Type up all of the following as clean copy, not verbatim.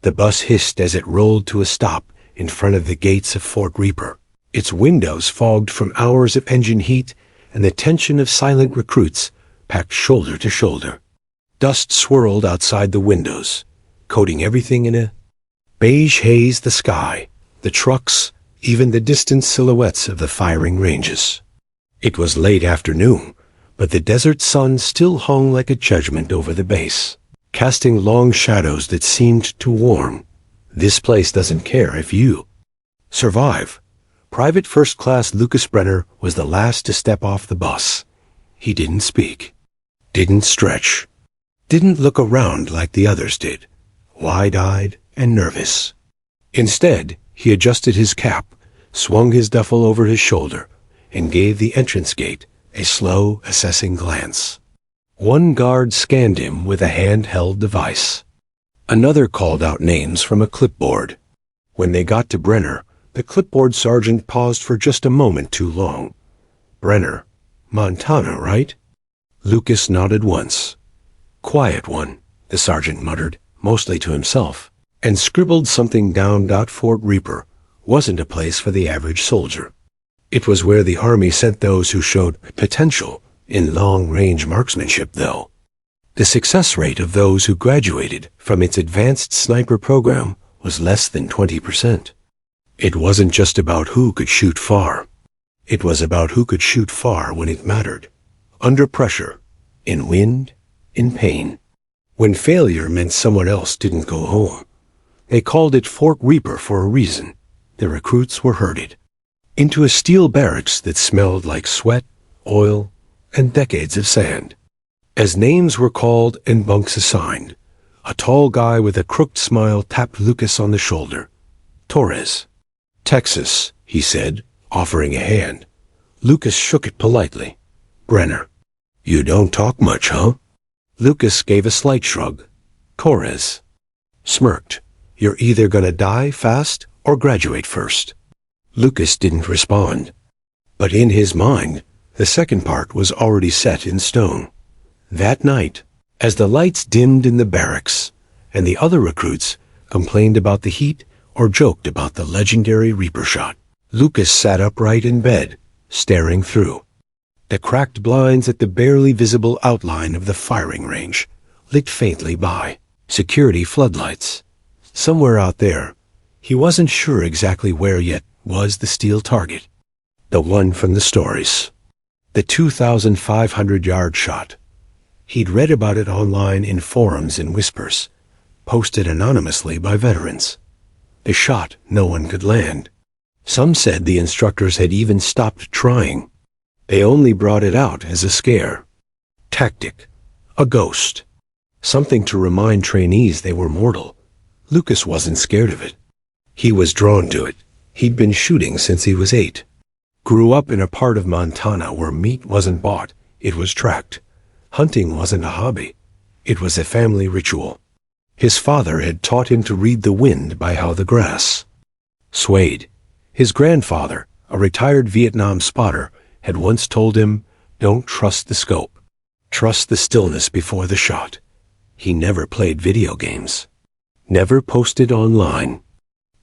The bus hissed as it rolled to a stop in front of the gates of Fort Reaper, its windows fogged from hours of engine heat and the tension of silent recruits packed shoulder to shoulder. Dust swirled outside the windows, coating everything in a beige haze: the sky, the trucks, even the distant silhouettes of the firing ranges. It was late afternoon, but the desert sun still hung like a judgment over the base, casting long shadows that seemed to warn, "This place doesn't care if you survive." Private First Class Lucas Brenner was the last to step off the bus. He didn't speak, didn't stretch, didn't look around like the others did, wide-eyed and nervous. Instead, he adjusted his cap, swung his duffel over his shoulder, and gave the entrance gate a slow, assessing glance. One guard scanned him with a handheld device. Another called out names from a clipboard. When they got to Brenner, the clipboard sergeant paused for just a moment too long. "Brenner, Montana, right?" Lucas nodded once. "Quiet one," the sergeant muttered, mostly to himself, and scribbled something down. Fort Reaper wasn't a place for the average soldier. It was where the Army sent those who showed potential in long-range marksmanship, though. The success rate of those who graduated from its advanced sniper program was less than 20%. It wasn't just about who could shoot far. It was about who could shoot far when it mattered. Under pressure, in wind, in pain. When failure meant someone else didn't go home. They called it Fort Reaper for a reason. The recruits were herded into a steel barracks that smelled like sweat, oil, and decades of sand. As names were called and bunks assigned, a tall guy with a crooked smile tapped Lucas on the shoulder. "Torres." "Texas," he said, offering a hand. Lucas shook it politely. "Brenner." "You don't talk much, huh?" Lucas gave a slight shrug. Torres smirked. "You're either gonna die fast or graduate first." Lucas didn't respond. But in his mind, the second part was already set in stone. That night, as the lights dimmed in the barracks, and the other recruits complained about the heat or joked about the legendary Reaper shot, Lucas sat upright in bed, staring through the cracked blinds at the barely visible outline of the firing range, lit faintly by security floodlights. Somewhere out there, he wasn't sure exactly where yet, was the steel target. The one from the stories. The 2,500-yard shot. He'd read about it online in forums and whispers, posted anonymously by veterans. The shot no one could land. Some said the instructors had even stopped trying. They only brought it out as a scare. Tactic. A ghost. Something to remind trainees they were mortal. Lucas wasn't scared of it. He was drawn to it. He'd been shooting since he was 8. Grew up in a part of Montana where meat wasn't bought, it was tracked. Hunting wasn't a hobby. It was a family ritual. His father had taught him to read the wind by how the grass swayed. His grandfather, a retired Vietnam spotter, had once told him, "Don't trust the scope. Trust the stillness before the shot." He never played video games. Never posted online.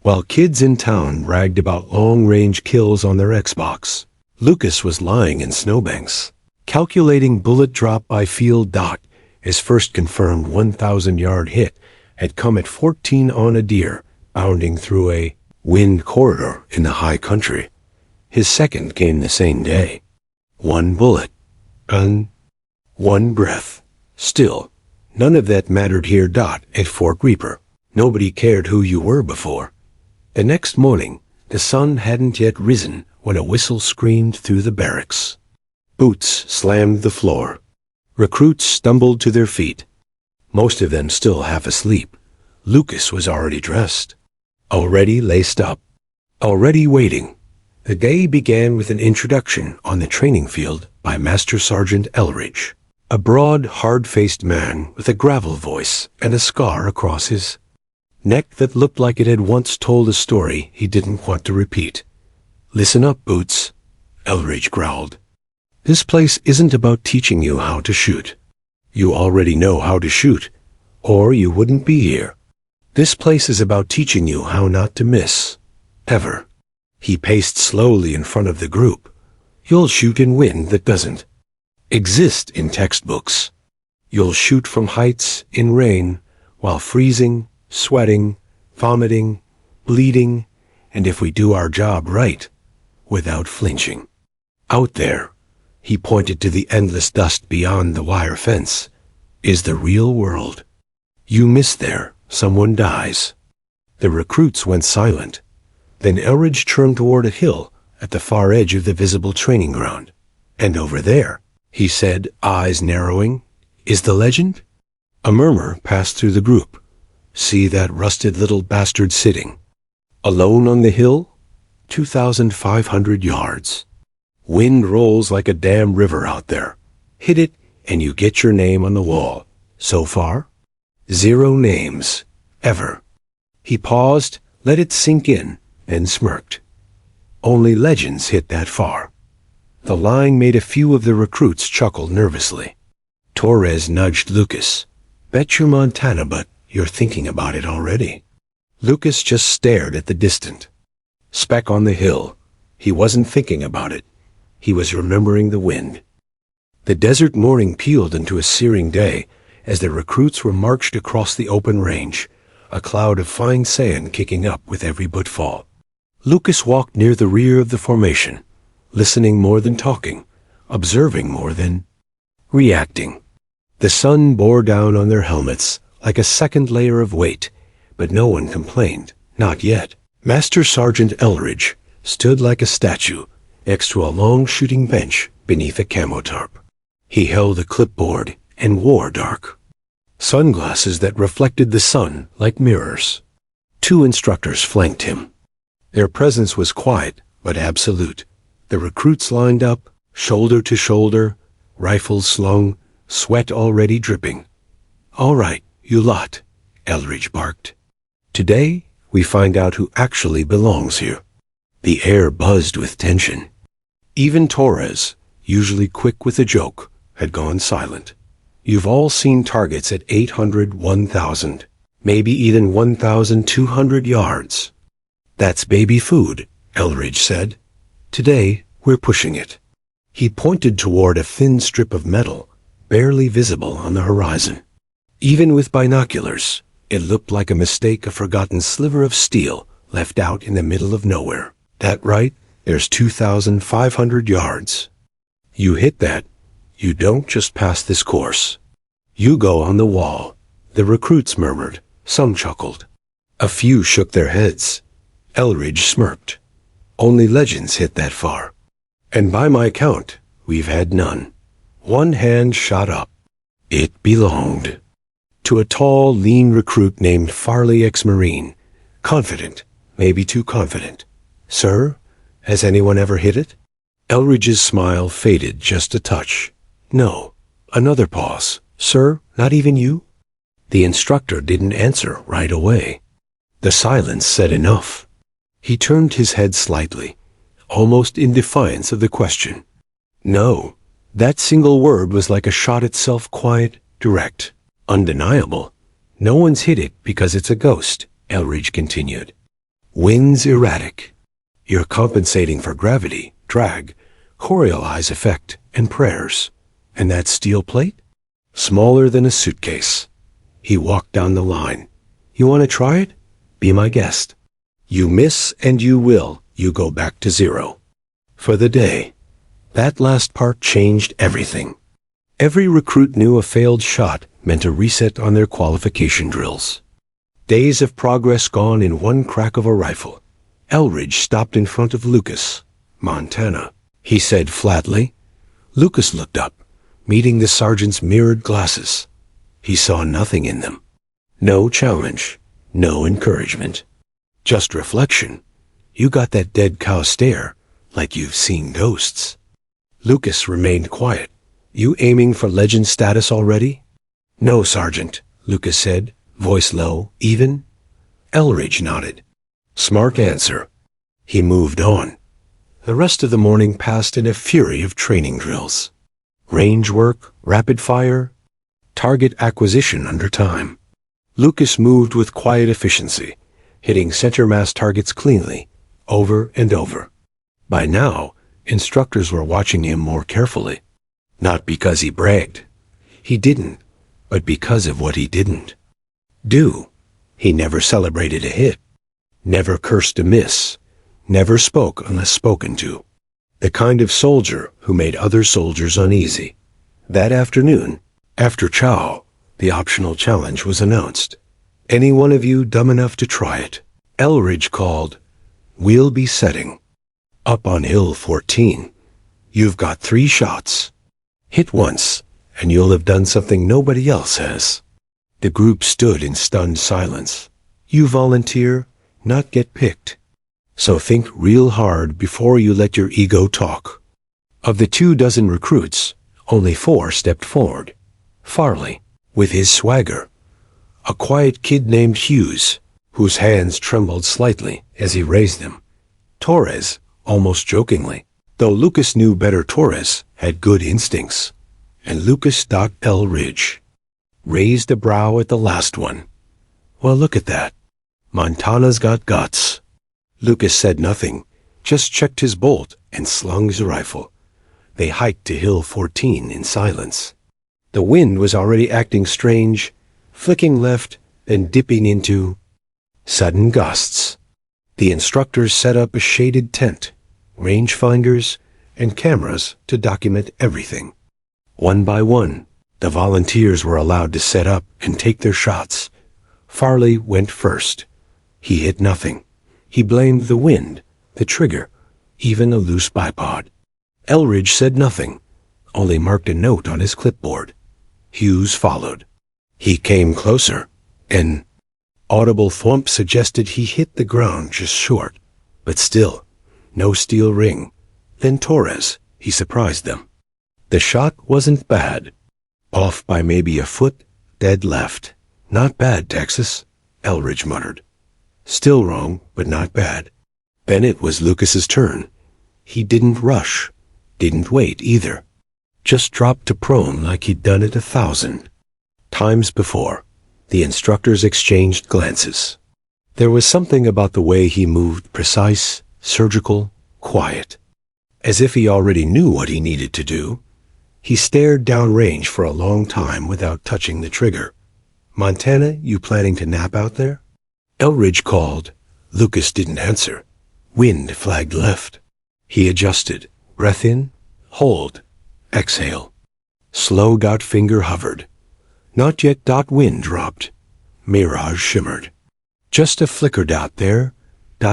While kids in town bragged about long-range kills on their Xbox, Lucas was lying in snowbanks, calculating bullet drop by field. His first confirmed 1,000-yard hit had come at 14 on a deer, bounding through a wind corridor in the high country. His second came the same day. 1 bullet. And 1 breath. Still, none of that mattered here. At Fort Reaper, nobody cared who you were before. The next morning, the sun hadn't yet risen when a whistle screamed through the barracks. Boots slammed the floor. Recruits stumbled to their feet. Most of them still half asleep. Lucas was already dressed, already laced up, already waiting. The day began with an introduction on the training field by Master Sergeant Elridge, a broad, hard-faced man with a gravel voice and a scar across his neck that looked like it had once told a story he didn't want to repeat. "Listen up, Boots," Elridge growled. "This place isn't about teaching you how to shoot. You already know how to shoot, or you wouldn't be here. This place is about teaching you how not to miss. Ever. He paced slowly in front of the group. You'll shoot in wind that doesn't exist in textbooks. You'll shoot from heights in rain while freezing, sweating, vomiting, bleeding, and if we do our job right, without flinching. Out there, he pointed to the endless dust beyond the wire fence, is the real world. You miss there, someone dies. The recruits went silent. Then Elridge turned toward a hill at the far edge of the visible training ground. And over there, he said, eyes narrowing, is the legend? A murmur passed through the group. See that rusted little bastard sitting. Alone on the hill? 2,500 yards. Wind rolls like a damn river out there. Hit it, and you get your name on the wall. So far? 0 names. Ever. He paused, let it sink in, and smirked. Only legends hit that far. The line made a few of the recruits chuckle nervously. Torres nudged Lucas. Bet you Montana, but you're thinking about it already. Lucas just stared at the distant speck on the hill. He wasn't thinking about it. He was remembering the wind. The desert morning peeled into a searing day as the recruits were marched across the open range, a cloud of fine sand kicking up with every footfall. Lucas walked near the rear of the formation, listening more than talking, observing more than reacting. The sun bore down on their helmets like a second layer of weight, but no one complained, not yet. Master Sergeant Elridge stood like a statue next to a long shooting bench beneath a camo tarp. He held a clipboard and wore dark sunglasses that reflected the sun like mirrors. 2 instructors flanked him. Their presence was quiet but absolute. The recruits lined up, shoulder to shoulder, rifles slung, sweat already dripping. All right, you lot, Elridge barked. Today, we find out who actually belongs here. The air buzzed with tension. Even Torres, usually quick with a joke, had gone silent. You've all seen targets at 800, 1,000, maybe even 1,200 yards. That's baby food, Elridge said. Today, we're pushing it. He pointed toward a thin strip of metal, barely visible on the horizon. Even with binoculars, it looked like a mistake, a forgotten sliver of steel left out in the middle of nowhere. That right? There's 2,500 yards. You hit that, you don't just pass this course. You go on the wall. The recruits murmured. Some chuckled. A few shook their heads. Elridge smirked. Only legends hit that far. And by my count, we've had none. One hand shot up. It belonged to a tall, lean recruit named Farley, ex-Marine. Confident, maybe too confident. Sir, has anyone ever hit it? Elridge's smile faded just a touch. No. Another pause. Sir, not even you? The instructor didn't answer right away. The silence said enough. He turned his head slightly, almost in defiance of the question. No. That single word was like a shot itself, quiet, direct, undeniable. No one's hit it because it's a ghost, Elridge continued. Wind's erratic. You're compensating for gravity, drag, Coriolis effect, and prayers. And that steel plate? Smaller than a suitcase. He walked down the line. You want to try it? Be my guest. You miss and you will. You go back to 0. For the day. That last part changed everything. Every recruit knew a failed shot meant a reset on their qualification drills. Days of progress gone in one crack of a rifle. Elridge stopped in front of Lucas. Montana, he said flatly. Lucas looked up, meeting the sergeant's mirrored glasses. He saw nothing in them. No challenge, no encouragement. Just reflection. You got that dead cow stare, like you've seen ghosts. Lucas remained quiet. You aiming for legend status already? No, Sergeant, Lucas said, voice low, even. Elridge nodded. Smart answer. He moved on. The rest of the morning passed in a fury of training drills. Range work, rapid fire, target acquisition under time. Lucas moved with quiet efficiency, hitting center mass targets cleanly, over and over. By now, instructors were watching him more carefully. Not because he bragged. He didn't, but because of what he didn't do. He never celebrated a hit, never cursed a miss, never spoke unless spoken to. The kind of soldier who made other soldiers uneasy. That afternoon, after chow, the optional challenge was announced. Any one of you dumb enough to try it? Elridge called. We'll be setting. Up on Hill 14. You've got 3 shots. Hit once, and you'll have done something nobody else has. The group stood in stunned silence. You volunteer, not get picked. So think real hard before you let your ego talk. Of the 24 recruits, only 4 stepped forward. Farley, with his swagger. A quiet kid named Hughes, whose hands trembled slightly as he raised them. Torres, almost jokingly, though Lucas knew better. Torres had good instincts. And Lucas Elridge raised a brow at the last one. Well, look at that. Montana's got guts. Lucas said nothing, just checked his bolt and slung his rifle. They hiked to Hill 14 in silence. The wind was already acting strange, flicking left, then dipping into sudden gusts. The instructors set up a shaded tent, rangefinders, and cameras to document everything. One by one, the volunteers were allowed to set up and take their shots. Farley went first. He hit nothing. He blamed the wind, the trigger, even a loose bipod. Elridge said nothing, only marked a note on his clipboard. Hughes followed. He came closer. An audible thump suggested he hit the ground just short, but still, no steel ring. Then Torres, he surprised them. The shot wasn't bad. Off by maybe a foot, dead left. Not bad, Texas, Elridge muttered. Still wrong, but not bad. Then it was Lucas's turn. He didn't rush, didn't wait either. Just dropped to prone like he'd done it 1,000 times before. The instructors exchanged glances. There was something about the way he moved, precise, surgical, quiet. As if he already knew what he needed to do. He stared downrange for a long time without touching the trigger. Montana, you planning to nap out there? Elridge called. Lucas didn't answer. Wind flagged left. He adjusted. Breath in, hold, exhale. Slow. Finger hovered. Not yet. Wind dropped. Mirage shimmered. Just a flicker. There.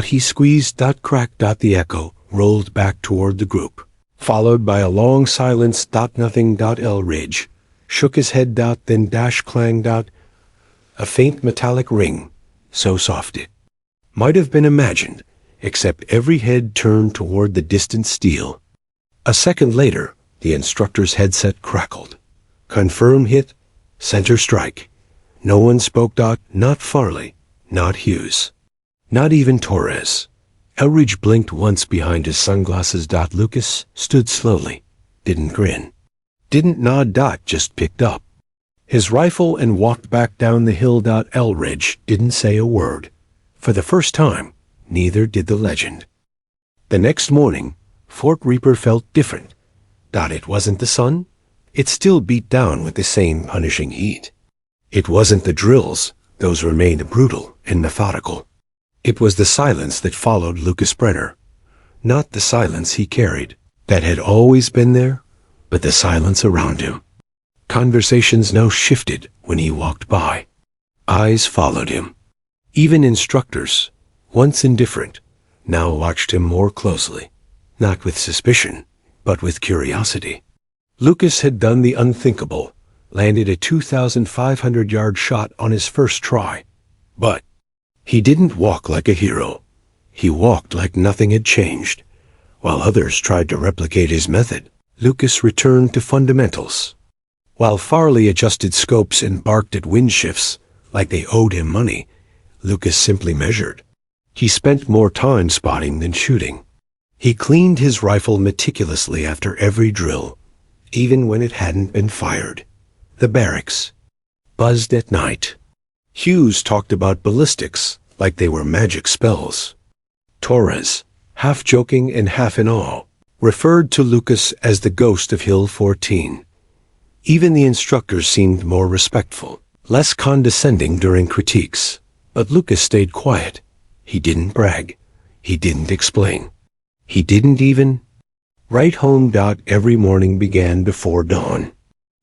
He squeezed. Crack. The echo rolled back toward the group, followed by a long silence. Nothing. Elridge shook his head. Then clang. A faint metallic ring, so soft it might have been imagined, except every head turned toward the distant steel. A second later, the instructor's headset crackled. Confirm hit, center strike. No one spoke. Not Farley, not Hughes, not even Torres. Elridge blinked once behind his sunglasses. Lucas stood slowly, didn't grin, didn't nod. Just picked up his rifle and walked back down the hill. Elridge didn't say a word. For the first time, neither did the legend. The next morning, Fort Reaper felt different. It wasn't the sun. It still beat down with the same punishing heat. It wasn't the drills. Those remained brutal and methodical. It was the silence that followed Lucas Brenner. Not the silence he carried, that had always been there, but the silence around him. Conversations now shifted when he walked by. Eyes followed him. Even instructors, once indifferent, now watched him more closely, not with suspicion, but with curiosity. Lucas had done the unthinkable, landed a 2,500-yard shot on his first try. But he didn't walk like a hero. He walked like nothing had changed. While others tried to replicate his method, Lucas returned to fundamentals. While Farley adjusted scopes and barked at wind shifts like they owed him money, Lucas simply measured. He spent more time spotting than shooting. He cleaned his rifle meticulously after every drill, even when it hadn't been fired. The barracks buzzed at night. Hughes talked about ballistics like they were magic spells. Torres, half joking and half in awe, referred to Lucas as the ghost of Hill 14. Even the instructors seemed more respectful, less condescending during critiques. But Lucas stayed quiet. He didn't brag. He didn't explain. He didn't even write home. Every morning began before dawn.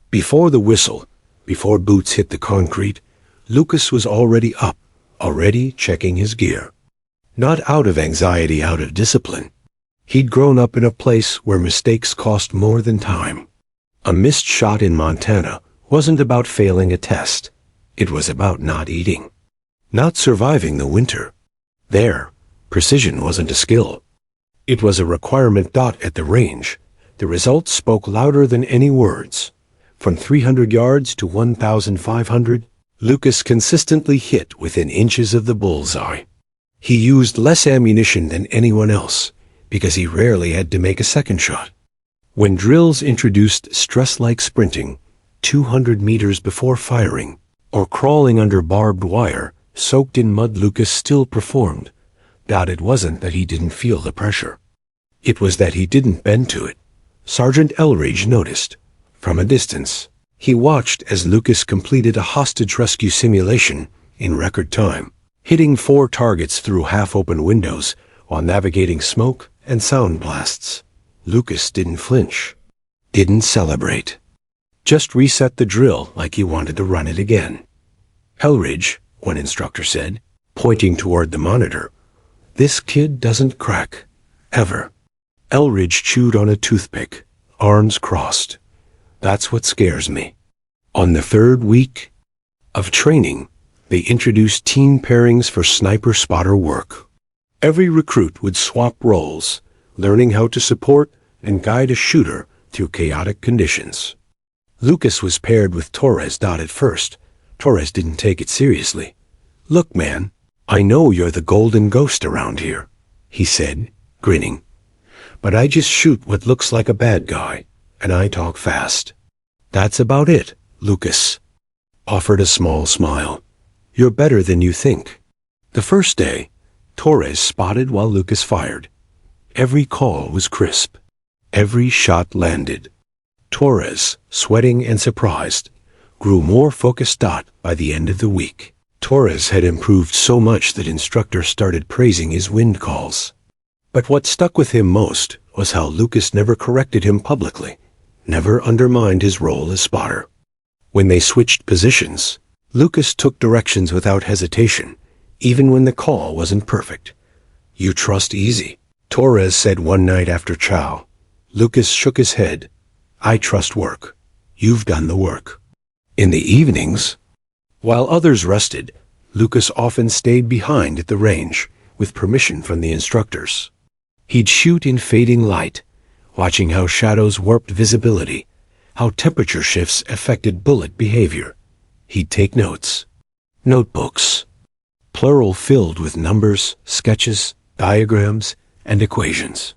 Before the whistle, before boots hit the concrete, Lucas was already up, already checking his gear. Not out of anxiety, out of discipline. He'd grown up in a place where mistakes cost more than time. A missed shot in Montana wasn't about failing a test. It was about not eating. Not surviving the winter. There, precision wasn't a skill. It was a requirement. At the range, the results spoke louder than any words. From 300 yards to 1,500, Lucas consistently hit within inches of the bullseye. He used less ammunition than anyone else because he rarely had to make a second shot. When drills introduced stress like sprinting 200 meters before firing or crawling under barbed wire soaked in mud, Lucas still performed. It wasn't that he didn't feel the pressure. It was that he didn't bend to it. Sergeant Elridge noticed. From a distance, he watched as Lucas completed a hostage rescue simulation in record time, hitting 4 targets through half-open windows while navigating smoke and sound blasts. Lucas didn't flinch, didn't celebrate. Just reset the drill like he wanted to run it again. Elridge, one instructor said, pointing toward the monitor, "This kid doesn't crack. Ever." Elridge chewed on a toothpick, arms crossed. "That's what scares me." On the 3rd week of training, they introduced team pairings for sniper-spotter work. Every recruit would swap roles, learning how to support and guide a shooter through chaotic conditions. Lucas was paired with Torres. At first, Torres didn't take it seriously. "Look, man, I know you're the golden ghost around here," he said, grinning. "But I just shoot what looks like a bad guy, and I talk fast." "That's about it," Lucas offered a small smile. "You're better than you think." The first day, Torres spotted while Lucas fired. Every call was crisp. Every shot landed. Torres, sweating and surprised, grew more focused. By the end of the week, Torres had improved so much that instructors started praising his wind calls. But what stuck with him most was how Lucas never corrected him publicly, never undermined his role as spotter. When they switched positions, Lucas took directions without hesitation, even when the call wasn't perfect. "You trust easy," Torres said one night after chow. Lucas shook his head. "I trust work. You've done the work." In the evenings, while others rested, Lucas often stayed behind at the range, with permission from the instructors. He'd shoot in fading light, watching how shadows warped visibility, how temperature shifts affected bullet behavior. He'd take notes. Notebooks, plural, filled with numbers, sketches, diagrams, and equations.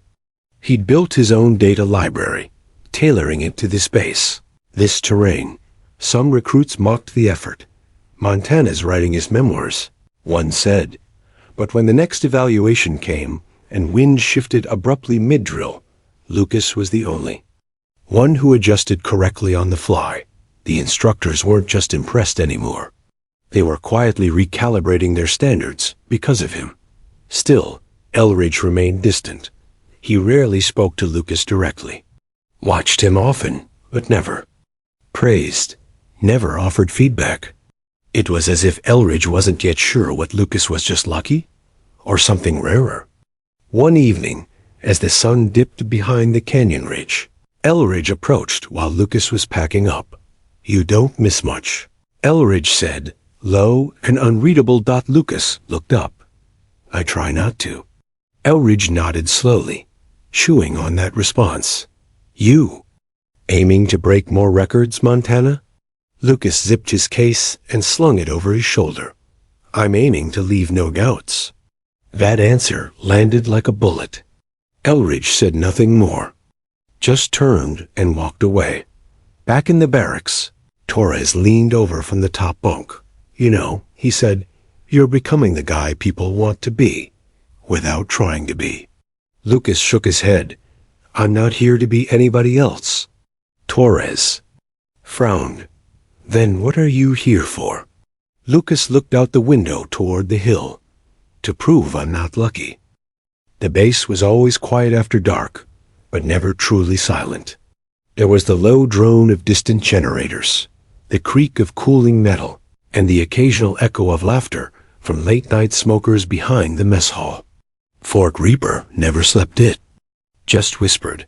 He'd built his own data library, tailoring it to this base, this terrain. Some recruits mocked the effort. "Montana's writing his memoirs," one said. But when the next evaluation came and wind shifted abruptly mid-drill, Lucas was the only one who adjusted correctly on the fly. The instructors weren't just impressed anymore. They were quietly recalibrating their standards because of him. Still, Elridge remained distant. He rarely spoke to Lucas directly. Watched him often, but never praised, never offered feedback. It was as if Elridge wasn't yet sure what Lucas was, just lucky or something rarer. One evening, as the sun dipped behind the canyon ridge, Elridge approached while Lucas was packing up. "You don't miss much," Elridge said, low and unreadable. Lucas looked up. "I try not to." Elridge nodded slowly, chewing on that response. "You aiming to break more records, Montana?" Lucas zipped his case and slung it over his shoulder. "I'm aiming to leave no doubts." That answer landed like a bullet. Elridge said nothing more, just turned and walked away. Back in the barracks, Torres leaned over from the top bunk. You know, he said, you're becoming the guy people want to be, without trying to be. Lucas shook his head. I'm not here to be anybody else. Torres frowned. Then what are you here for? Lucas looked out the window toward the hill. To prove I'm not lucky. The base was always quiet after dark, but never truly silent. There was the low drone of distant generators, the creak of cooling metal, and the occasional echo of laughter from late-night smokers behind the mess hall. Fort Reaper never slept it, just whispered.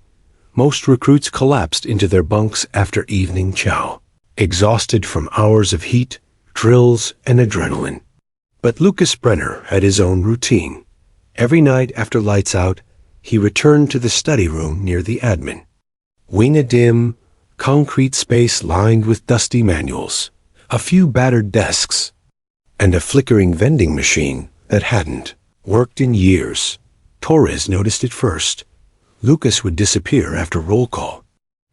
Most recruits collapsed into their bunks after evening chow, exhausted from hours of heat, drills, and adrenaline. But Lucas Brenner had his own routine. Every night after lights out, he returned to the study room near the admin. Wing a dim, concrete space lined with dusty manuals, a few battered desks, and a flickering vending machine that hadn't worked in years. Torres noticed it first. Lucas would disappear after roll call.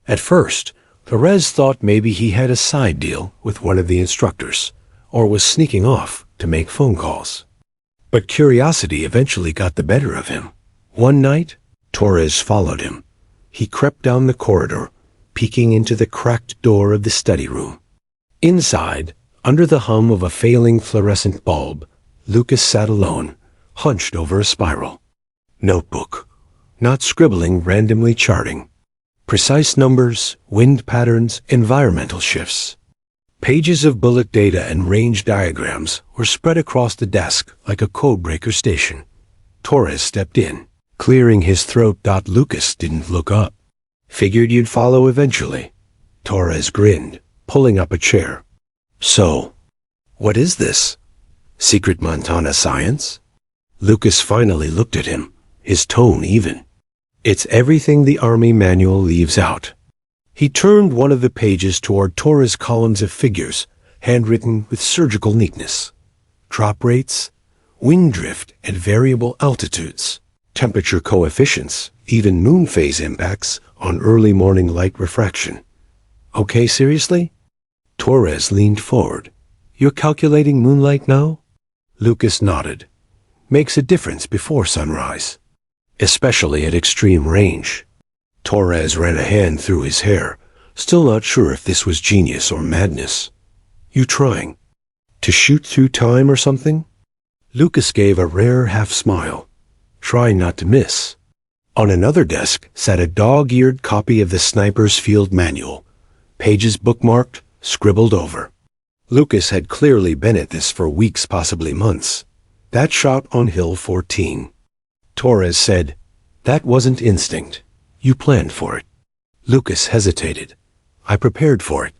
At first, Torres thought maybe he had a side deal with one of the instructors, or was sneaking off to make phone calls. But curiosity eventually got the better of him. One night, Torres followed him. He crept down the corridor, peeking into the cracked door of the study room. Inside, under the hum of a failing fluorescent bulb, Lucas sat alone, hunched over a spiral. Notebook. Not scribbling, randomly charting. Precise numbers, wind patterns, environmental shifts. Pages of bullet data and range diagrams were spread across the desk like a codebreaker station. Torres stepped in, clearing his throat. Lucas didn't look up. Figured you'd follow eventually. Torres grinned, pulling up a chair. So, what is this? Secret Montana science? Lucas finally looked at him, his tone even. It's everything the Army manual leaves out. He turned one of the pages toward Torres' columns of figures, handwritten with surgical neatness. Drop rates, wind drift at variable altitudes, temperature coefficients, even moon phase impacts on early morning light refraction. Okay, seriously? Torres leaned forward. You're calculating moonlight now? Lucas nodded. Makes a difference before sunrise, especially at extreme range. Torres ran a hand through his hair, still not sure if this was genius or madness. You trying to shoot through time or something? Lucas gave a rare half-smile, trying not to miss. On another desk sat a dog-eared copy of the Sniper's Field Manual, pages bookmarked, scribbled over. Lucas had clearly been at this for weeks, possibly months. That shot on Hill 14. Torres said, that wasn't instinct. You planned for it. Lucas hesitated. I prepared for it.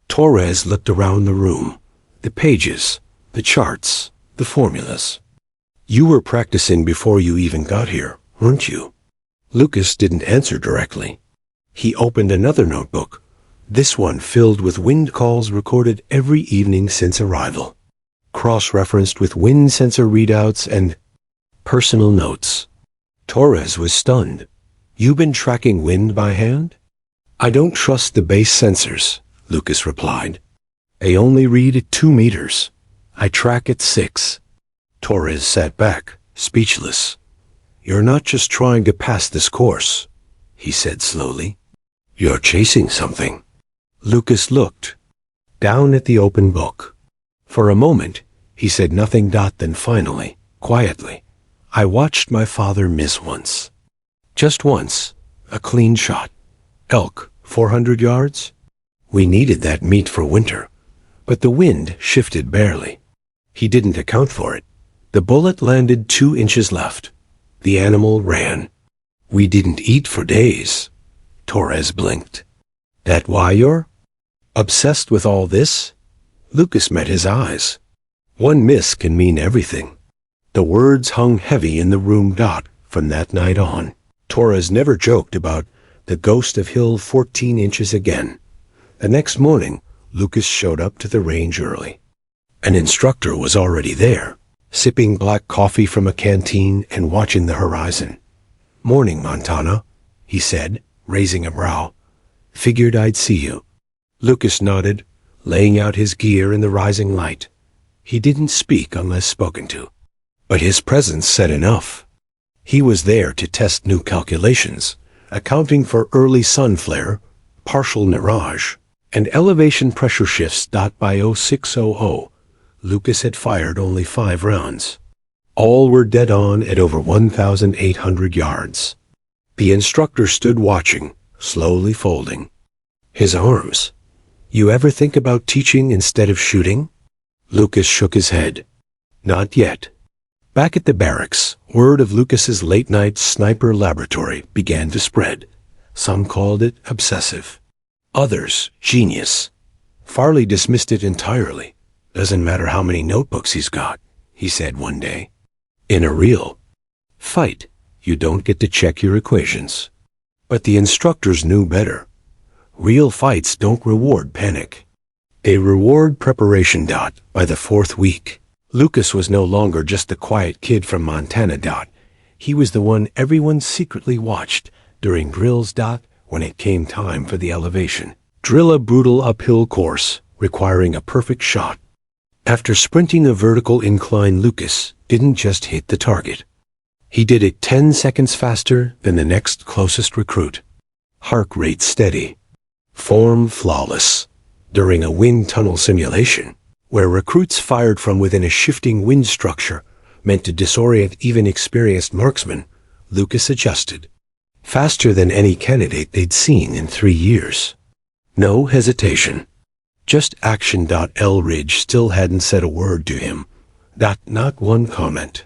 Torres looked around the room. The pages, the charts, the formulas. You were practicing before you even got here, weren't you? Lucas didn't answer directly. He opened another notebook, this one filled with wind calls recorded every evening since arrival, cross-referenced with wind sensor readouts and personal notes. Torres was stunned. You been tracking wind by hand? I don't trust the base sensors, Lucas replied. They only read at 2 meters. I track at 6. Torres sat back, speechless. You're not just trying to pass this course, he said slowly. You're chasing something. Lucas looked down at the open book. For a moment, he said nothing. Then finally, quietly, I watched my father miss once. Just once, a clean shot. Elk, 400 yards. We needed that meat for winter, but the wind shifted barely. He didn't account for it. The bullet landed 2 inches left. The animal ran. We didn't eat for days. Torres blinked. That why you're obsessed with all this? Lucas met his eyes. One miss can mean everything. The words hung heavy in the room. From that night on, Torres never joked about the ghost of Hill 14 inches again. The next morning, Lucas showed up to the range early. An instructor was already there, sipping black coffee from a canteen and watching the horizon. Morning, Montana, he said, raising a brow. Figured I'd see you. Lucas nodded, laying out his gear in the rising light. He didn't speak unless spoken to, but his presence said enough. He was there to test new calculations, accounting for early sun flare, partial mirage, and elevation pressure shifts. By 0600, Lucas had fired only 5 rounds. All were dead on at over 1,800 yards. The instructor stood watching, slowly folding his arms. You ever think about teaching instead of shooting? Lucas shook his head. Not yet. Back at the barracks, word of Lucas's late-night sniper laboratory began to spread. Some called it obsessive. Others, genius. Farley dismissed it entirely. Doesn't matter how many notebooks he's got, he said one day. In a real fight, you don't get to check your equations. But the instructors knew better. Real fights don't reward panic. They reward preparation. By the 4th week, Lucas was no longer just the quiet kid from Montana. He was the one everyone secretly watched during drills. When it came time for the elevation, drill a brutal uphill course requiring a perfect shot. After sprinting a vertical incline, Lucas didn't just hit the target. He did it 10 seconds faster than the next closest recruit. Heart rate steady. Form flawless. During a wind tunnel simulation, where recruits fired from within a shifting wind structure meant to disorient even experienced marksmen, Lucas adjusted. Faster than any candidate they'd seen in 3 years. No hesitation. Just action. Elridge still hadn't said a word to him. Not one comment.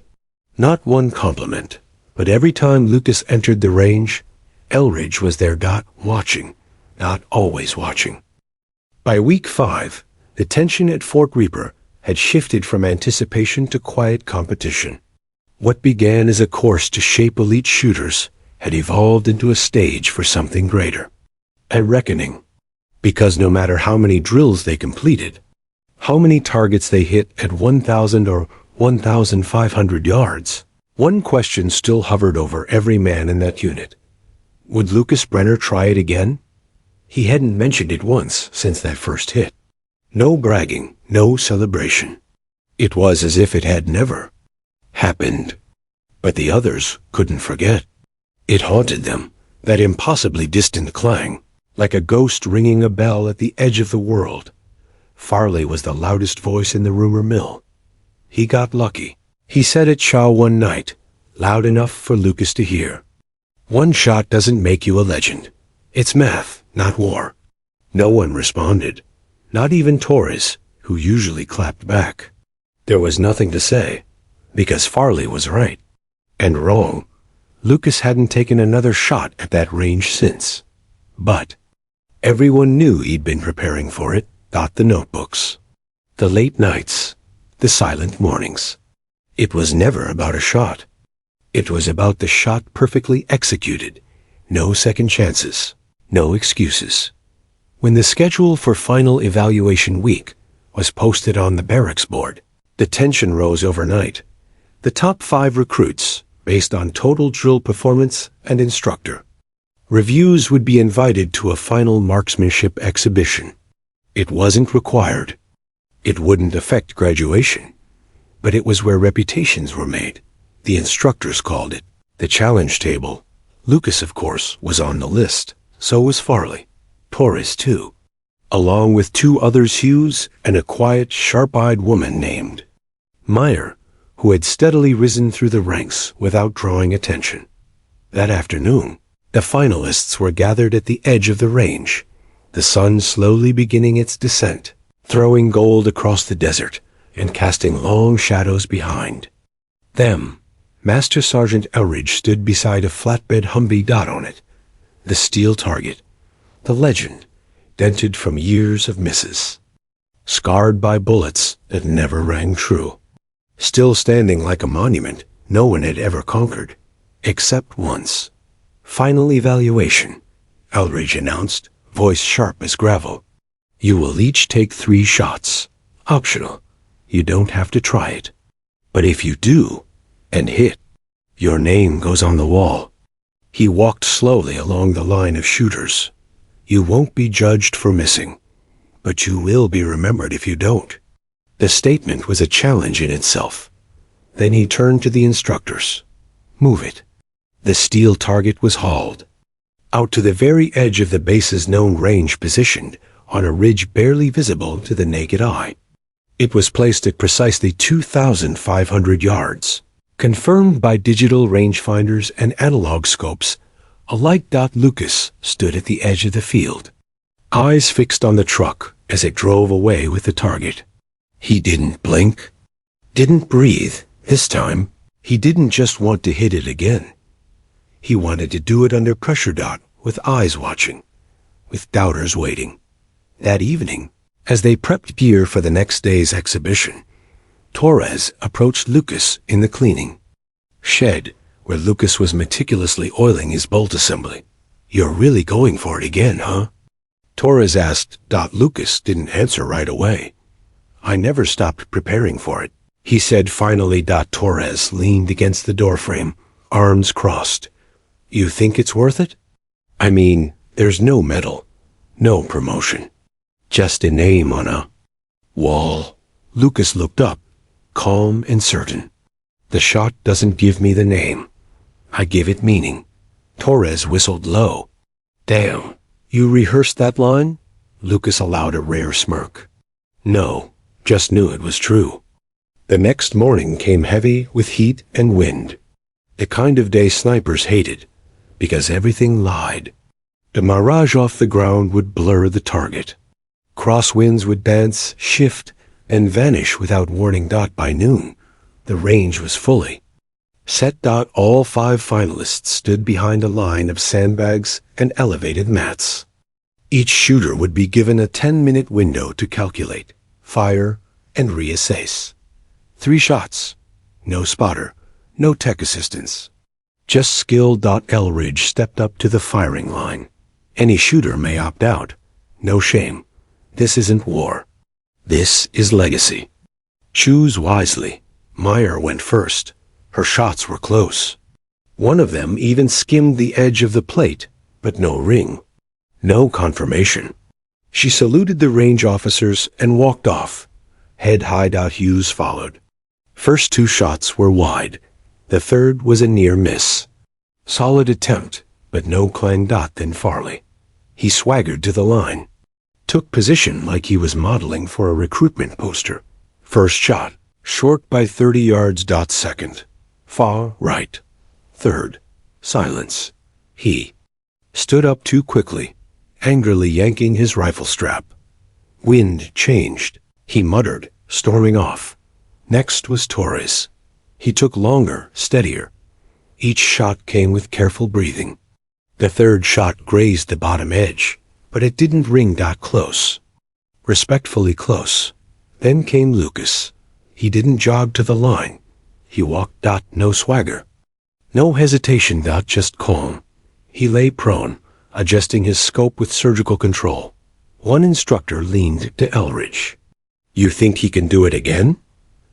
Not one compliment. But every time Lucas entered the range, Elridge was there. Watching. Not always watching. By week 5, the tension at Fort Reaper had shifted from anticipation to quiet competition. What began as a course to shape elite shooters had evolved into a stage for something greater. A reckoning. Because no matter how many drills they completed, how many targets they hit at 1,000 or 1,500 yards, one question still hovered over every man in that unit. Would Lucas Brenner try it again? He hadn't mentioned it once since that first hit. No bragging, no celebration. It was as if it had never happened. But the others couldn't forget. It haunted them, that impossibly distant clang, like a ghost ringing a bell at the edge of the world. Farley was the loudest voice in the rumor mill. He got lucky. He said at Shaw one night, loud enough for Lucas to hear. One shot doesn't make you a legend. It's math, not war. No one responded. Not even Torres, who usually clapped back. There was nothing to say, because Farley was right. And wrong. Lucas hadn't taken another shot at that range since. But everyone knew he'd been preparing for it. The notebooks. The late nights. The silent mornings. It was never about a shot. It was about the shot perfectly executed. No second chances. No excuses. When the schedule for final evaluation week was posted on the barracks board, the tension rose overnight. The top 5 recruits, based on total drill performance and instructor. Reviews would be invited to a final marksmanship exhibition. It wasn't required. It wouldn't affect graduation. But it was where reputations were made. The instructors called it the challenge table. Lucas, of course, was on the list. So was Farley. Torres, too. Along with 2 others, Hughes and a quiet, sharp-eyed woman named Meyer, who had steadily risen through the ranks without drawing attention. That afternoon, the finalists were gathered at the edge of the range, the sun slowly beginning its descent, throwing gold across the desert and casting long shadows behind them. Master Sergeant Elridge stood beside a flatbed Humvee. On it, the steel target, the legend, dented from years of misses, scarred by bullets that never rang true. Still standing like a monument no one had ever conquered, except once. Final evaluation, Elridge announced, voice sharp as gravel. You will each take 3 shots. Optional. You don't have to try it. But if you do, and hit, your name goes on the wall. He walked slowly along the line of shooters. You won't be judged for missing, but you will be remembered if you don't. The statement was a challenge in itself. Then he turned to the instructors. Move it. The steel target was hauled. Out to the very edge of the base's known range, positioned on a ridge barely visible to the naked eye. It was placed at precisely 2,500 yards. Confirmed by digital rangefinders and analog scopes, a light dot Lucas stood at the edge of the field, eyes fixed on the truck as it drove away with the target. He didn't blink, didn't breathe. This time, he didn't just want to hit it again. He wanted to do it under pressure, with eyes watching, with doubters waiting. That evening, as they prepped gear for the next day's exhibition, Torres approached Lucas in the cleaning shed, where Lucas was meticulously oiling his bolt assembly. You're really going for it again, huh? Torres asked. Lucas didn't answer right away. I never stopped preparing for it, he said finally. Torres leaned against the doorframe, arms crossed. You think it's worth it? I mean, there's no medal, no promotion, just a name on a wall. Lucas looked up, calm and certain. The shot doesn't give me the name. I give it meaning. Torres whistled low. Damn, you rehearsed that line? Lucas allowed a rare smirk. No, just knew it was true. The next morning came heavy with heat and wind. The kind of day snipers hated, because everything lied. The mirage off the ground would blur the target. Crosswinds would dance, shift, and vanish without warning. By noon, the range was fully set. All 5 finalists stood behind a line of sandbags and elevated mats. Each shooter would be given a 10-minute window to calculate, fire, and reassess. 3 shots. No spotter, no tech assistance. Just skill. Elridge stepped up to the firing line. Any shooter may opt out. No shame. This isn't war. This is legacy. Choose wisely. Meyer went first. Her shots were close. One of them even skimmed the edge of the plate, but no ring. No confirmation. She saluted the range officers and walked off. Head high. Hughes followed. First 2 shots were wide. The third was a near miss. Solid attempt, but no clang. Then Farley. He swaggered to the line. Took position like he was modeling for a recruitment poster. First shot, short by 30 yards. Second, far right. Third, silence. He stood up too quickly, angrily yanking his rifle strap. Wind changed. He muttered, storming off. Next was Torres. He took longer, steadier. Each shot came with careful breathing. The third shot grazed the bottom edge, but it didn't ring. Close. Respectfully close. Then came Lucas. He didn't jog to the line. He walked. No swagger. No hesitation. Just calm. He lay prone, adjusting his scope with surgical control. One instructor leaned to Elridge. You think he can do it again?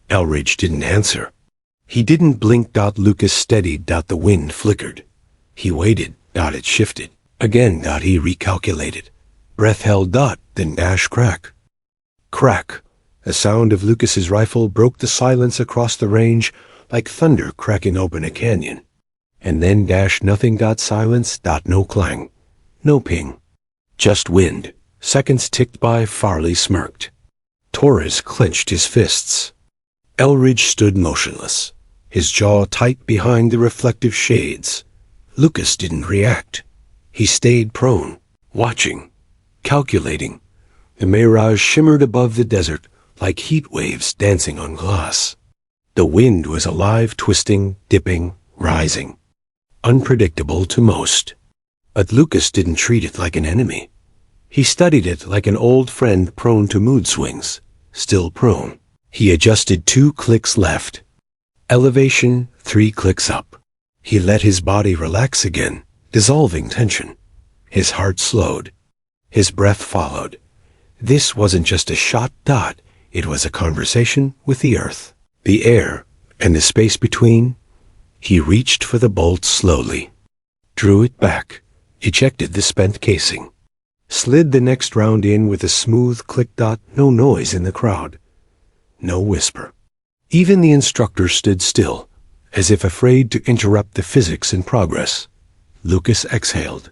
Elridge didn't answer. He didn't blink. Lucas steadied. The wind flickered. He waited. It shifted. Again. He recalculated. Breath held. Then crack. Crack. A sound of Lucas's rifle broke the silence across the range like thunder cracking open a canyon. And then nothing. Silence. No clang. No ping. Just wind. Seconds ticked by. Farley smirked. Torres clenched his fists. Elridge stood motionless, his jaw tight behind the reflective shades. Lucas didn't react. He stayed prone, watching, calculating. The mirage shimmered above the desert like heat waves dancing on glass. The wind was alive, twisting, dipping, rising. Unpredictable to most. But Lucas didn't treat it like an enemy. He studied it like an old friend prone to mood swings, still prone. He adjusted 2 clicks left. Elevation, 3 clicks up. He let his body relax again, dissolving tension. His heart slowed. His breath followed. This wasn't just a shot. It was a conversation with the earth, the air, and the space between. He reached for the bolt slowly, drew it back, ejected the spent casing, slid the next round in with a smooth click. No noise in the crowd. no whisper. Even the instructor stood still, as if afraid to interrupt the physics in progress. Lucas exhaled.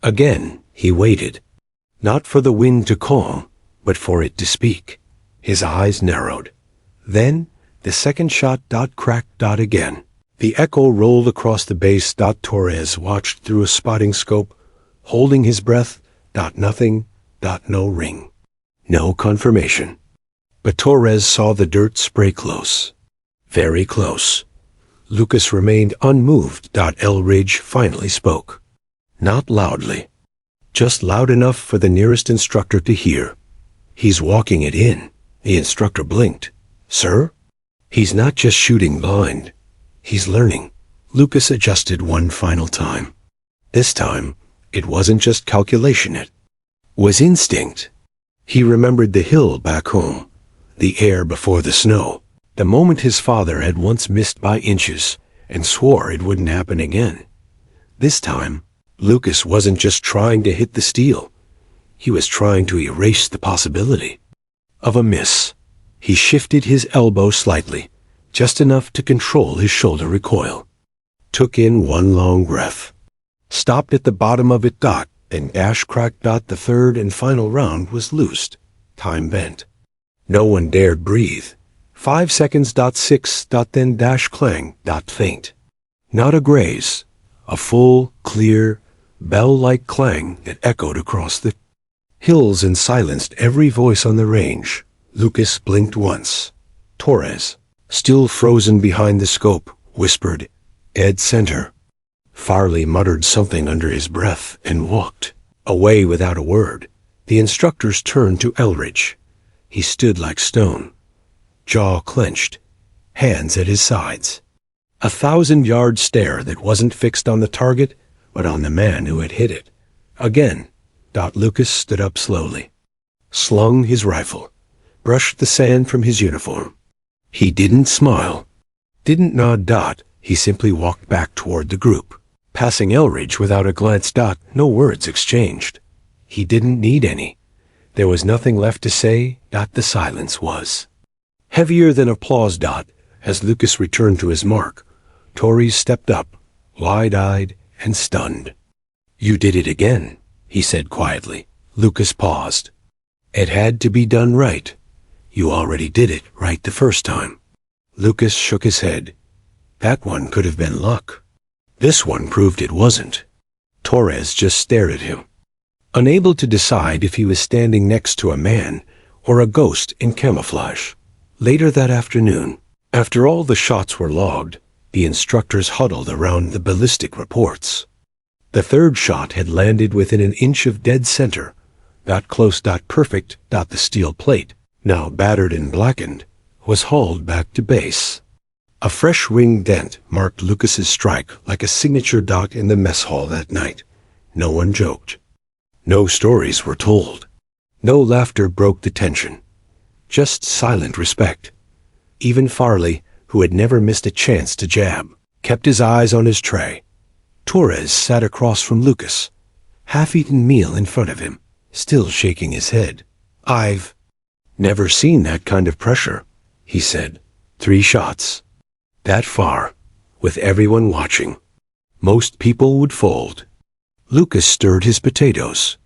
Again, he waited. Not for the wind to calm, but for it to speak. His eyes narrowed. Then, the second shot cracked again. The echo rolled across the base. Torres watched through a spotting scope, holding his breath. Nothing. No ring. No confirmation. But Torres saw the dirt spray close. Very close. Lucas remained unmoved. Elridge finally spoke. Not loudly. Just loud enough for the nearest instructor to hear. He's walking it in. The instructor blinked. Sir? He's not just shooting blind. He's learning. Lucas adjusted one final time. This time, it wasn't just calculation, it was instinct. He remembered the hill back home, the air before the snow, the moment his father had once missed by inches and swore it wouldn't happen again. This time, Lucas wasn't just trying to hit the steel. He was trying to erase the possibility of a miss. He shifted his elbow slightly, just enough to control his shoulder recoil. Took in one long breath. Stopped at the bottom of it. And cracked. The third and final round was loosed. Time bent. No one dared breathe. 5 seconds. 6. Then clang. Faint. Not a graze. A full, clear, bell-like clang that echoed across the hills and silenced every voice on the range. Lucas blinked once. Torres, still frozen behind the scope, whispered, "Dead center." Farley muttered something under his breath and walked away without a word. The instructors turned to Elridge. He stood like stone, jaw clenched, hands at his sides. 1,000-yard stare that wasn't fixed on the target, but on the man who had hit it. Again, Lucas stood up slowly, slung his rifle, brushed the sand from his uniform. He didn't smile, didn't nod. He simply walked back toward the group, passing Elridge without a glance. No words exchanged. He didn't need any. There was nothing left to say. The silence was heavier than applause. As Lucas returned to his mark, Torres stepped up, wide-eyed and stunned. "You did it again," he said quietly. Lucas paused. "It had to be done right. You already did it right the first time." Lucas shook his head. "That one could have been luck. This one proved it wasn't." Torres just stared at him, unable to decide if he was standing next to a man or a ghost in camouflage. Later that afternoon, after all the shots were logged, the instructors huddled around the ballistic reports. The third shot had landed within an inch of dead center. Close. Perfect. The steel plate, now battered and blackened, was hauled back to base. A fresh wing dent marked Lucas's strike like a signature. In the mess hall that night, no one joked. No stories were told. No laughter broke the tension. Just silent respect. Even Farley, who had never missed a chance to jab, kept his eyes on his tray. Torres sat across from Lucas, half-eaten meal in front of him, still shaking his head. "I've never seen that kind of pressure," he said. 3 shots. That far, with everyone watching. Most people would fold. Lucas stirred his potatoes.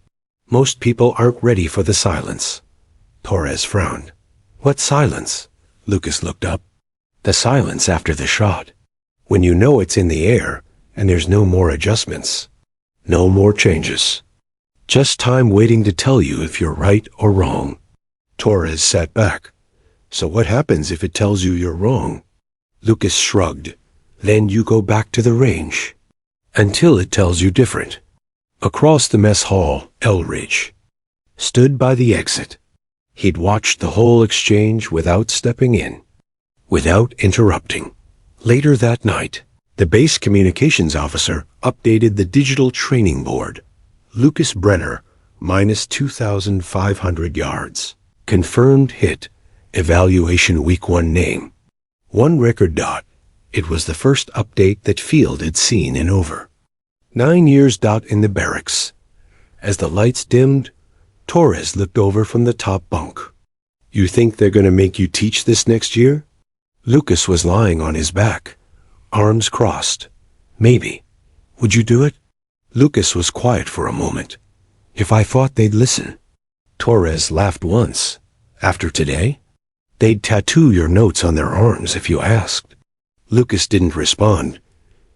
Most people aren't ready for the silence. Torres frowned. "What silence?" Lucas looked up. "The silence after the shot. When you know it's in the air, and there's no more adjustments. No more changes. Just time waiting to tell you if you're right or wrong." Torres sat back. "So what happens if it tells you you're wrong?" Lucas shrugged. "Then you go back to the range. Until it tells you different." Across the mess hall, Elridge stood by the exit. He'd watched the whole exchange without stepping in, without interrupting. Later that night, the base communications officer updated the digital training board. Lucas Brenner, minus 2,500 yards. Confirmed hit. Evaluation week 1 name. 1 record. It was the first update that Field had seen in over 9 years. In the barracks. As the lights dimmed, Torres looked over from the top bunk. You think they're going to make you teach this next year? Lucas was lying on his back, arms crossed. Maybe. Would you do it? Lucas was quiet for a moment. If I thought they'd listen. Torres laughed once. After today? They'd tattoo your notes on their arms if you asked. Lucas didn't respond.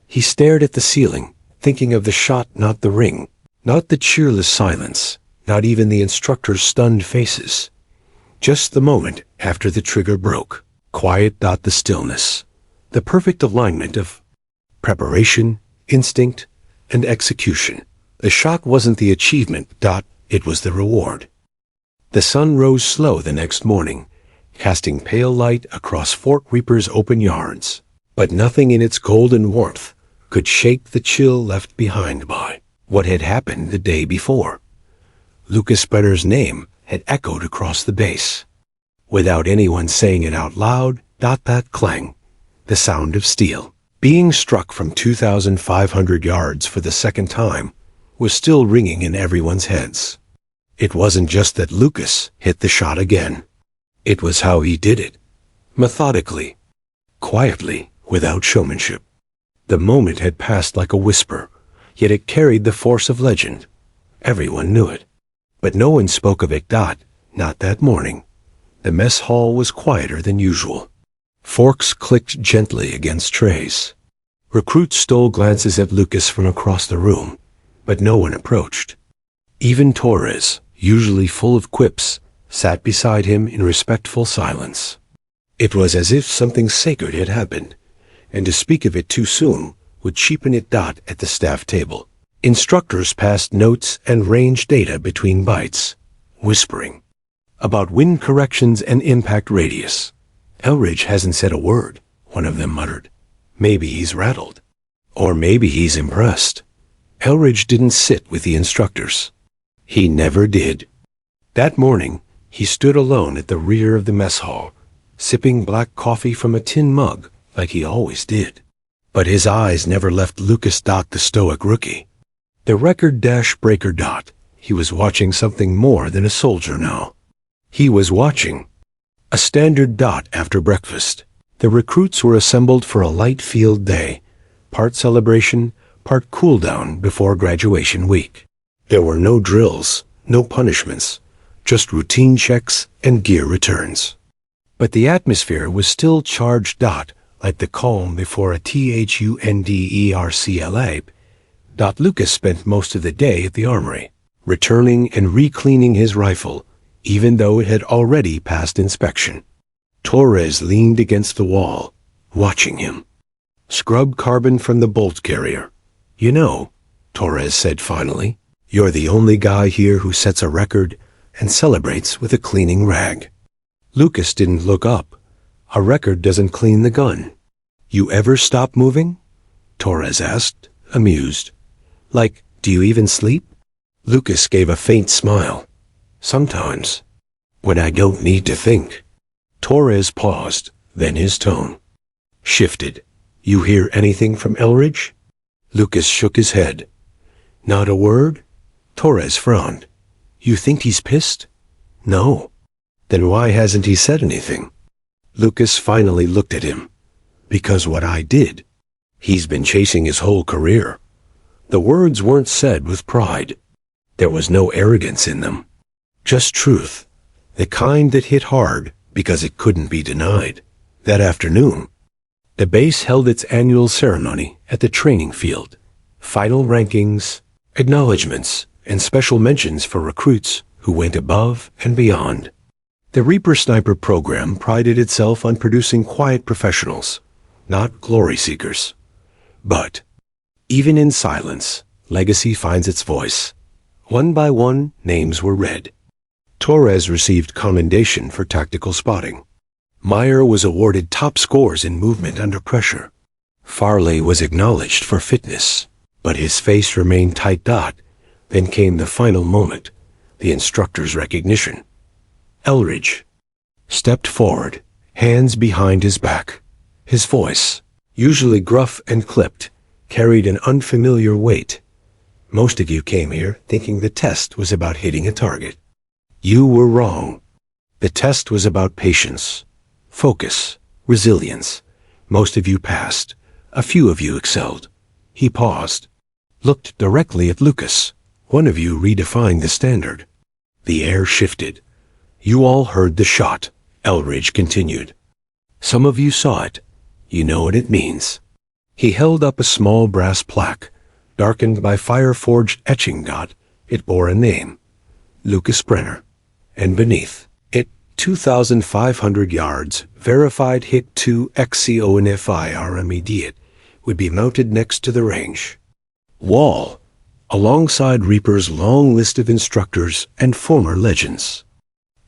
He stared at the ceiling, thinking of the shot, not the ring, not the cheerless silence, not even the instructor's stunned faces. Just the moment after the trigger broke. Quiet. The stillness. The perfect alignment of preparation, instinct, and execution. The shot wasn't the achievement. It was the reward. The sun rose slow the next morning, casting pale light across Fort Reaper's open yards. But nothing in its golden warmth could shake the chill left behind by what had happened the day before. Lucas Brenner's name had echoed across the base. Without anyone saying it out loud, that clang, the sound of steel, being struck from 2,500 yards for the second time, was still ringing in everyone's heads. It wasn't just that Lucas hit the shot again. It was how he did it. Methodically, quietly, without showmanship. The moment had passed like a whisper, yet it carried the force of legend. Everyone knew it. But no one spoke of it. Not that morning. The mess hall was quieter than usual. Forks clicked gently against trays. Recruits stole glances at Lucas from across the room, but no one approached. Even Torres, usually full of quips, sat beside him in respectful silence. It was as if something sacred had happened, and to speak of it too soon would cheapen it. At the staff table, instructors passed notes and range data between bites, whispering about wind corrections and impact radius. Elridge hasn't said a word, one of them muttered. Maybe he's rattled. Or maybe he's impressed. Elridge didn't sit with the instructors. He never did. That morning, he stood alone at the rear of the mess hall, sipping black coffee from a tin mug like he always did. But his eyes never left Lucas. The stoic rookie. The record dash breaker. He was watching something more than a soldier now. He was watching a standard. After breakfast, the recruits were assembled for a light field day, part celebration, part cool down before graduation week. There were no drills, no punishments, just routine checks and gear returns. But the atmosphere was still charged. Like the calm before a THUNDERCLA. Lucas spent most of the day at the armory, returning and re-cleaning his rifle, even though it had already passed inspection. Torres leaned against the wall, watching him. Scrub carbon from the bolt carrier. You know, Torres said finally, you're the only guy here who sets a record and celebrates with a cleaning rag. Lucas didn't look up. A record doesn't clean the gun. You ever stop moving? Torres asked, amused. Like, do you even sleep? Lucas gave a faint smile. Sometimes. When I don't need to think. Torres paused, then his tone shifted. You hear anything from Elridge? Lucas shook his head. Not a word? Torres frowned. You think he's pissed? No. Then why hasn't he said anything? Lucas finally looked at him. Because what I did. He's been chasing his whole career. The words weren't said with pride. There was no arrogance in them. Just truth. The kind that hit hard because it couldn't be denied. That afternoon, the base held its annual ceremony at the training field. Final rankings, acknowledgments, and special mentions for recruits who went above and beyond. The Reaper Sniper program prided itself on producing quiet professionals, not glory seekers. But, even in silence, legacy finds its voice. One by one, names were read. Torres received commendation for tactical spotting. Meyer was awarded top scores in movement under pressure. Farley was acknowledged for fitness, but his face remained tight. Then came the final moment, the instructor's recognition. Elridge stepped forward, hands behind his back. His voice, usually gruff and clipped, carried an unfamiliar weight. Most of you came here thinking the test was about hitting a target. You were wrong. The test was about patience, focus, resilience. Most of you passed. A few of you excelled. He paused, looked directly at Lucas. One of you redefined the standard. The air shifted. You all heard the shot, Elridge continued. Some of you saw it. You know what it means. He held up a small brass plaque, darkened by fire-forged etching dot. It bore a name, Lucas Brenner, and beneath it, 2,500 yards, verified hit 2 XCONFIR immediate, would be mounted next to the range wall, alongside Reaper's long list of instructors and former legends.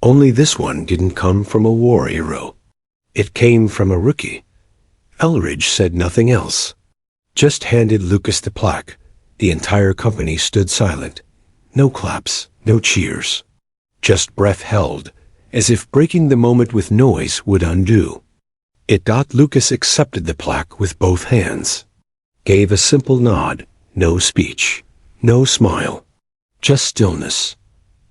Only this one didn't come from a war hero. It came from a rookie. Elridge said nothing else, just handed Lucas the plaque. The entire company stood silent. No claps, no cheers. Just breath held, as if breaking the moment with noise would undo. Lucas accepted the plaque with both hands. Gave a simple nod, no speech, no smile. Just stillness.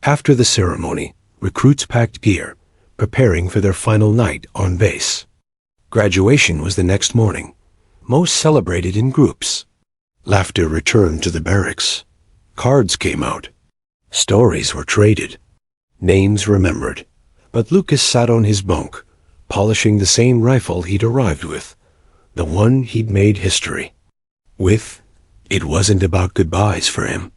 After the ceremony, recruits packed gear, preparing for their final night on base. Graduation was the next morning. Most celebrated in groups. Laughter returned to the barracks. Cards came out. Stories were traded. Names remembered. But Lucas sat on his bunk, polishing the same rifle he'd arrived with, the one he'd made history with. It wasn't about goodbyes for him.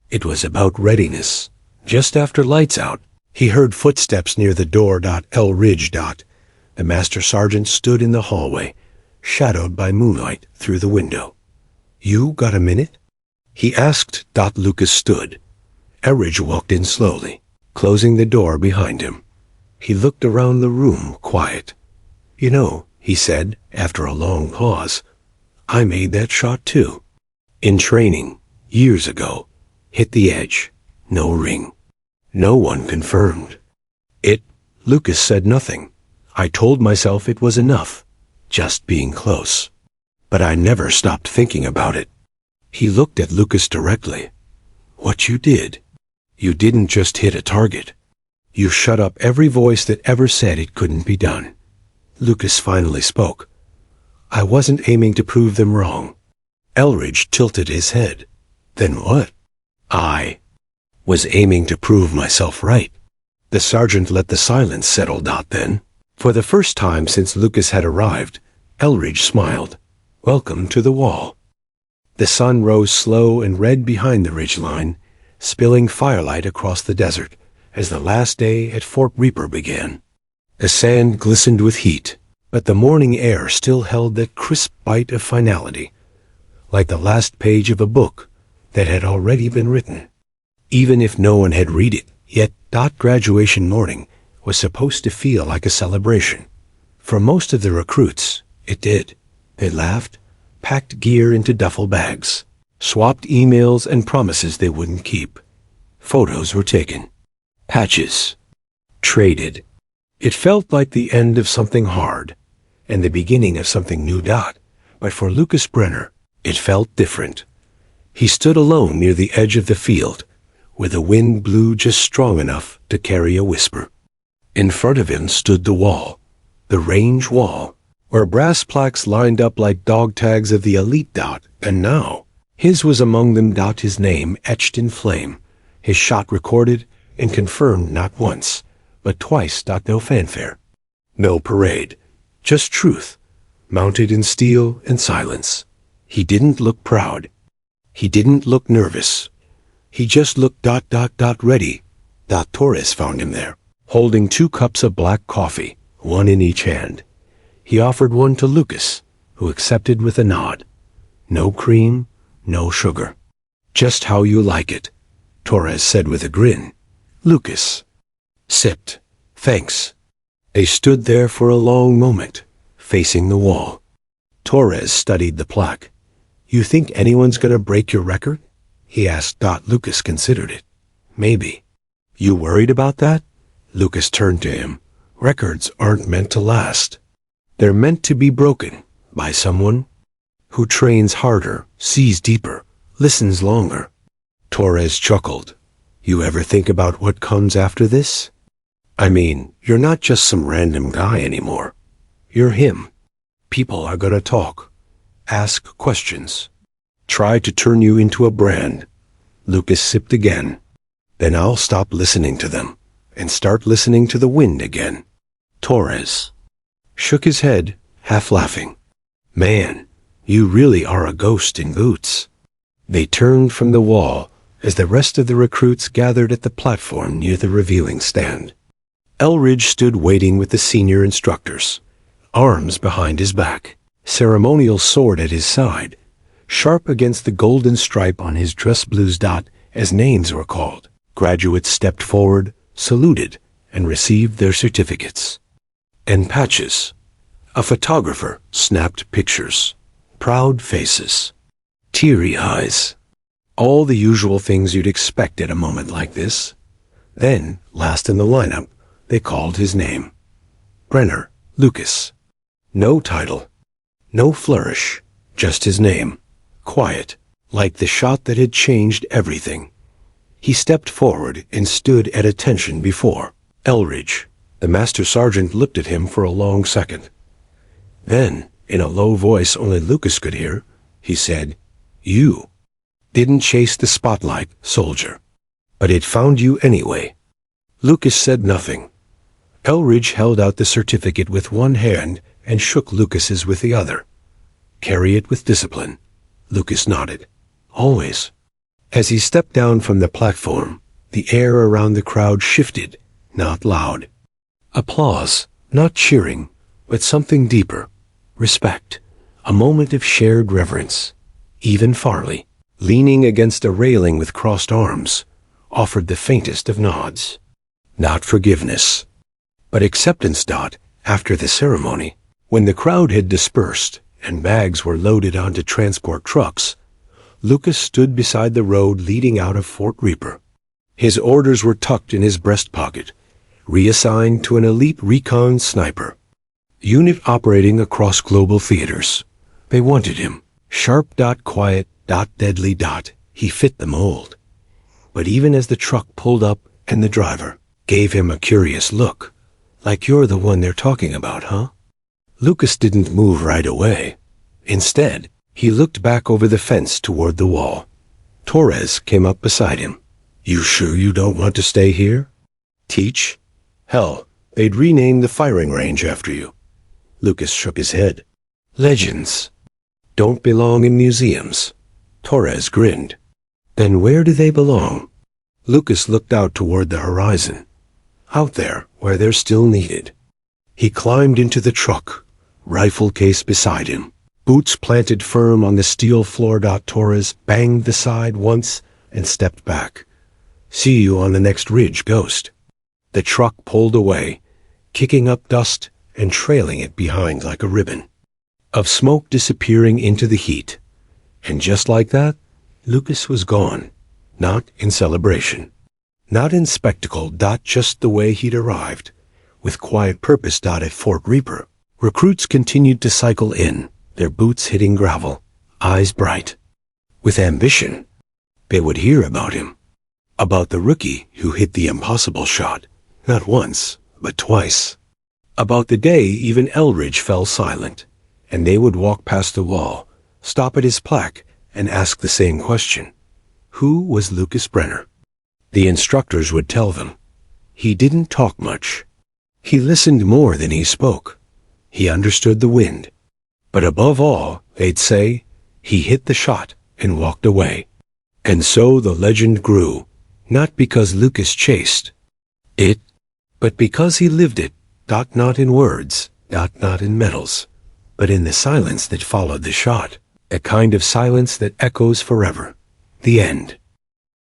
It was about readiness. Just after lights out, he heard footsteps near the door. Elridge. The master sergeant stood in the hallway, shadowed by moonlight through the window. You got a minute? He asked. Lucas stood. Elridge walked in slowly, closing the door behind him. He looked around the room, quiet. You know, he said, after a long pause, I made that shot too. In training, years ago. Hit the edge. No ring. No one confirmed. Lucas said nothing. I told myself it was enough, just being close. But I never stopped thinking about it. He looked at Lucas directly. What you did. You didn't just hit a target. You shut up every voice that ever said it couldn't be done. Lucas finally spoke. I wasn't aiming to prove them wrong. Elridge tilted his head. Then what? I was aiming to prove myself right. The sergeant let the silence settle. Then, for the first time since Lucas had arrived, Elridge smiled. Welcome to the wall. The sun rose slow and red behind the ridgeline, spilling firelight across the desert as the last day at Fort Reaper began. The sand glistened with heat, but the morning air still held that crisp bite of finality, like the last page of a book that had already been written. Even if no one had read it yet, graduation morning was supposed to feel like a celebration. For most of the recruits, it did. They laughed, packed gear into duffel bags, swapped emails and promises they wouldn't keep. Photos were taken. Patches. Traded. It felt like the end of something hard, and the beginning of something new. But for Lucas Brenner, it felt different. He stood alone near the edge of the field, where the wind blew just strong enough to carry a whisper. In front of him stood the wall, the range wall, where brass plaques lined up like dog tags of the elite. And now, his was among them. His name etched in flame, his shot recorded and confirmed not once, but twice. No fanfare, no parade, just truth, mounted in steel and silence. He didn't look proud. He didn't look nervous. He just looked ready. Torres found him there, holding 2 cups of black coffee, one in each hand. He offered one to Lucas, who accepted with a nod. No cream, no sugar. Just how you like it, Torres said with a grin. Lucas sipped. Thanks. They stood there for a long moment, facing the wall. Torres studied the plaque. You think anyone's gonna break your record? He asked. Lucas considered it. Maybe. You worried about that? Lucas turned to him. Records aren't meant to last. They're meant to be broken by someone who trains harder, sees deeper, listens longer. Torres chuckled. You ever think about what comes after this? I mean, you're not just some random guy anymore. You're him. People are gonna talk, ask questions, try to turn you into a brand. Lucas sipped again. Then I'll stop listening to them and start listening to the wind again. Torres shook his head, half laughing. Man, you really are a ghost in boots. They turned from the wall as the rest of the recruits gathered at the platform near the revealing stand. Elridge stood waiting with the senior instructors, arms behind his back, ceremonial sword at his side, sharp against the golden stripe on his dress blues. As names were called, graduates stepped forward, saluted, and received their certificates. And Patches, a photographer, snapped pictures. Proud faces, teary eyes, all the usual things you'd expect at a moment like this. Then, last in the lineup, they called his name. Brenner Lucas. No title, no flourish, just his name. Quiet, like the shot that had changed everything. He stepped forward and stood at attention before Elridge. The master sergeant looked at him for a long second. Then, in a low voice only Lucas could hear, he said, "You didn't chase the spotlight, soldier, but it found you anyway." Lucas said nothing. Elridge held out the certificate with one hand and shook Lucas's with the other. "Carry it with discipline." Lucas nodded. "Always." As he stepped down from the platform, the air around the crowd shifted, not loud. Applause, not cheering, but something deeper. Respect, a moment of shared reverence. Even Farley, leaning against a railing with crossed arms, offered the faintest of nods. Not forgiveness, but acceptance. After the ceremony, when the crowd had dispersed and bags were loaded onto transport trucks, Lucas stood beside the road leading out of Fort Reaper. His orders were tucked in his breast pocket, reassigned to an elite recon sniper. Unit operating across global theaters. They wanted him. Sharp, quiet, deadly. He fit the mold. But even as the truck pulled up and the driver gave him a curious look, like you're the one they're talking about, huh? Lucas didn't move right away. Instead, he looked back over the fence toward the wall. Torres came up beside him. "You sure you don't want to stay here? Teach? Hell, they'd rename the firing range after you." Lucas shook his head. "Legends don't belong in museums." Torres grinned. "Then where do they belong?" Lucas looked out toward the horizon. "Out there, where they're still needed." He climbed into the truck, rifle case beside him, boots planted firm on the steel floor. Torres banged the side once and stepped back. "See you on the next ridge, Ghost." The truck pulled away, kicking up dust and trailing it behind like a ribbon of smoke disappearing into the heat. And just like that, Lucas was gone. Not in celebration, not in spectacle. Just the way he'd arrived, with quiet purpose. At Fort Reaper, recruits continued to cycle in, their boots hitting gravel, eyes bright. With ambition, they would hear about him. About the rookie who hit the impossible shot, not once, but twice. About the day even Elridge fell silent, and they would walk past the wall, stop at his plaque, and ask the same question. Who was Lucas Brenner? The instructors would tell them. He didn't talk much. He listened more than he spoke. He understood the wind. But above all, they'd say, he hit the shot and walked away. And so the legend grew, not because Lucas chased it, but because he lived it. Not in words, not in medals, but in the silence that followed the shot, a kind of silence that echoes forever. The end.